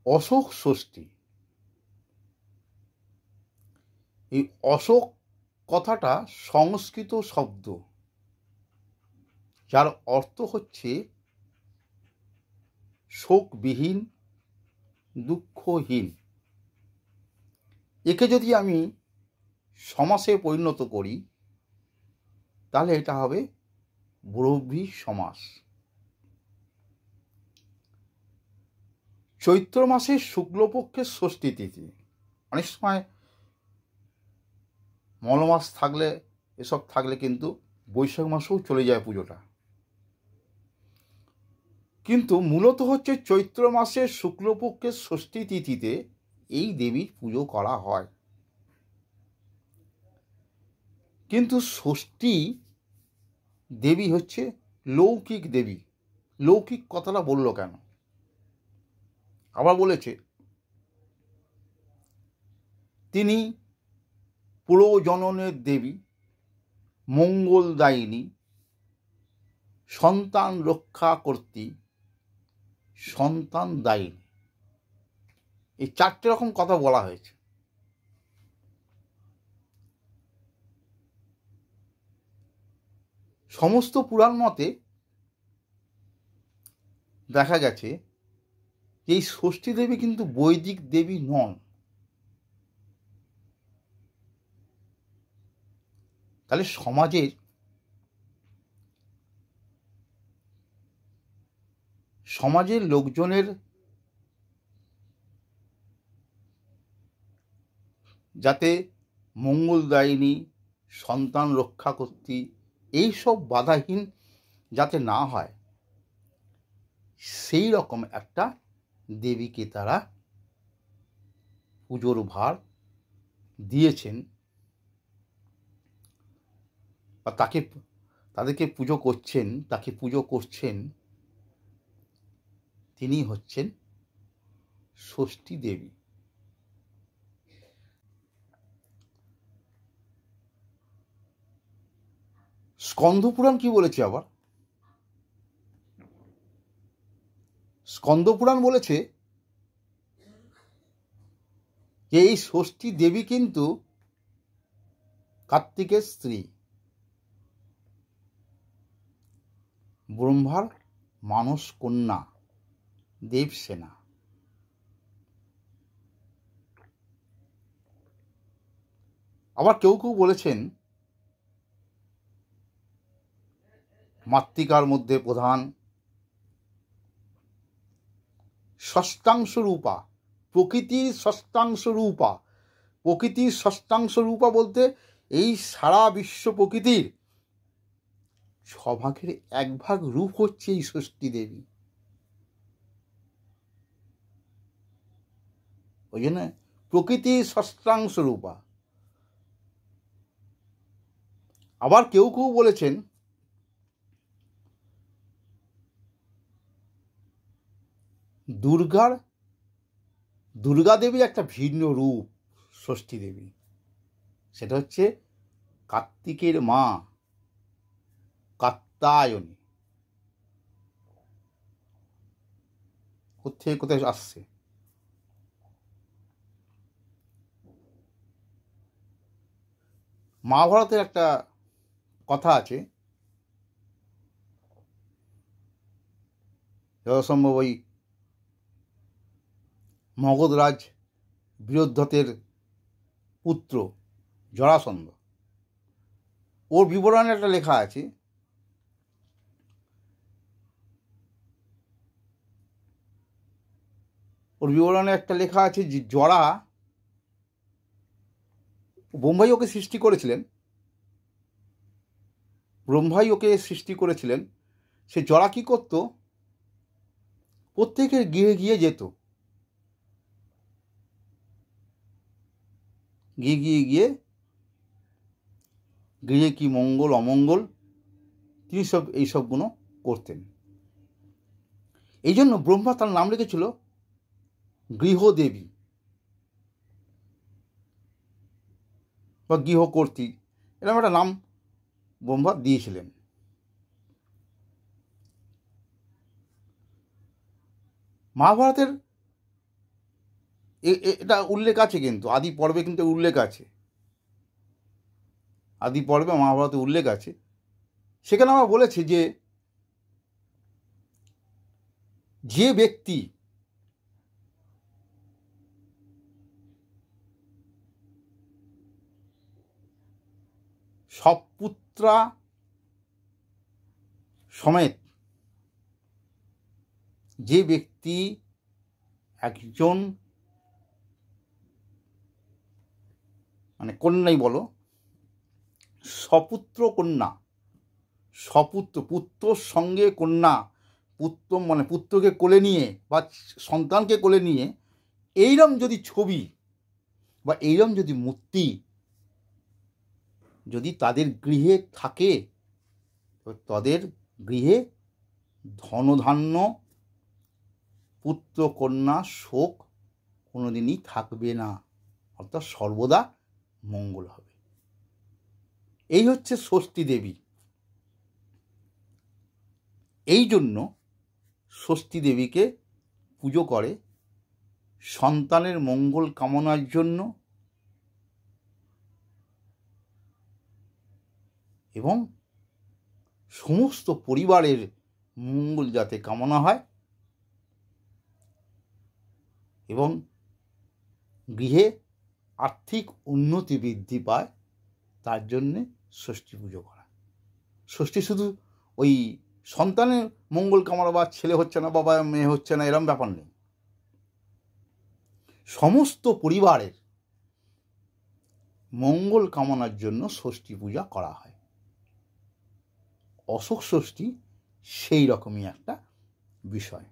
অশোক ষষ্ঠী। এই অশোক কথাটা সংস্কৃত শব্দ, যার অর্থ হচ্ছে শোকবিহীন, দুঃখহীন। একে যদি আমি সমাসে পরিণত করি তাহলে এটা হবে ব্রহ্মী সমাস। চৈত্র মাসের শুক্লপক্ষের ষষ্ঠী তিথি, অনেক সময় মলমাস থাকলে, এসব থাকলে কিন্তু বৈশাখ মাসেও চলে যায় পুজোটা, কিন্তু মূলত হচ্ছে চৈত্র মাসের শুক্লপক্ষের ষষ্ঠী তিথিতে এই দেবীর পুজো করা হয়। কিন্তু ষষ্ঠী দেবী হচ্ছে লৌকিক দেবী। লৌকিক কথাটা বলল কেন? আবার বলেছে তিনি পুরজননের দেবী, মঙ্গলদায়িনী, সন্তান রক্ষা কর্ত্রী, সন্তান দায়িনী। এই চারটে রকম কথা বলা হয়েছে। সমস্ত পুরাণ মতে দেখা গেছে যে এই ষষ্ঠী দেবী কিন্তু বৈদিক দেবী নন। তাহলে সমাজের লোকজনের যাতে মঙ্গলদায়িনী, সন্তান রক্ষা কর্ত্রী এইসব বাধাহীন যাতে না হয়, সেই রকম একটা দেবীকে তারা পুজোর ভার দিয়েছেন বা তাদেরকে পুজো করছেন, তাকে পুজো করছেন। তিনি হচ্ছেন ষষ্ঠী দেবী। স্কন্দপুরাণ কি বলেছে? আবার স্কন্দপুরাণ বলেছে যে এই ষষ্ঠী দেবী কিন্তু কার্তিকের স্ত্রী, ব্রহ্মার মানস কন্যা দেবসেনা। আবার কেউ কেউ বলেছেন মাতৃকার মধ্যে প্রধান, ষষ্ঠাংশ রূপা, প্রকৃতির ষষ্ঠাংশ রূপা। প্রকৃতির ষষ্ঠাংশ রূপা বলতে এই সারা বিশ্ব প্রকৃতির 6 ভাগের 1 ভাগ রূপ হচ্ছে এই ষষ্ঠী দেবী। ওই জন্য প্রকৃতির ষষ্ঠাংশ রূপা। আবার কেউ কেউ বলেছেন দুর্গা দেবী একটা ভিন্ন রূপ ষষ্ঠী দেবী, সেটা হচ্ছে কার্তিকের মা, কাত্যায়নী। কোথায় কোথায় আসছে? মহাভারতের একটা কথা আছে, যথাসম্ভব ওই মগধরাজ বীরোদ্ধতের পুত্র জরাসন্ধ, ওর বিবরণে একটা লেখা আছে যে জরা, ব্রহ্মাই ওকে সৃষ্টি করেছিলেন। সে জরা কি করত? প্রত্যেকের গৃহে গিয়ে যেত, গিয়ে গৃহে কি মঙ্গল অমঙ্গল তিনি এইসবগুলো করতেন। এই জন্য ব্রহ্মা তার নাম রেখেছিল গৃহদেবী বা গৃহকর্ত্রী, এরকম একটা নাম ব্রহ্মা দিয়েছিলেন। মহাভারতের এটা উল্লেখ আছে, কিন্তু আদি পর্বে কিন্তু উল্লেখ আছে, আদি পর্বে মহাভারতে উল্লেখ আছে। সেখানে আমরা বলেছি যে যে ব্যক্তি সপুত্রা সমেত, যে ব্যক্তি একজন মানে কন্যাই বলো, সপুত্র কন্যা, সপুত্র পুত্রর সঙ্গে কন্যা, পুত্র মানে পুত্রকে কোলে নিয়ে বা সন্তানকে কোলে নিয়ে এইরম যদি ছবি বা এইরম যদি মূর্তি যদি তাদের গৃহে থাকে, তাদের গৃহে ধনধান্য পুত্র কন্যা শোক কোনোদিনই থাকবে না, অর্থাৎ সর্বদা মঙ্গল হবে। এই হচ্ছে ষষ্ঠী দেবী। এই জন্য ষষ্ঠী দেবীকে পুজো করে সন্তানের মঙ্গল কামনার জন্য এবং সমস্ত পরিবারের মঙ্গল যাতে কামনা হয় এবং গৃহে আর্থিক উন্নতি বৃদ্ধি পায়, তার জন্যে ষষ্ঠী পুজো করা। ষষ্ঠী শুধু ওই সন্তানের মঙ্গল কামনা বা ছেলে হচ্ছে না বাবা মেয়ে হচ্ছে না এরম ব্যাপার নেই, সমস্ত পরিবারের মঙ্গল কামনার জন্য ষষ্ঠী পূজা করা হয়। অশোক ষষ্ঠী সেই রকমই একটা বিষয়।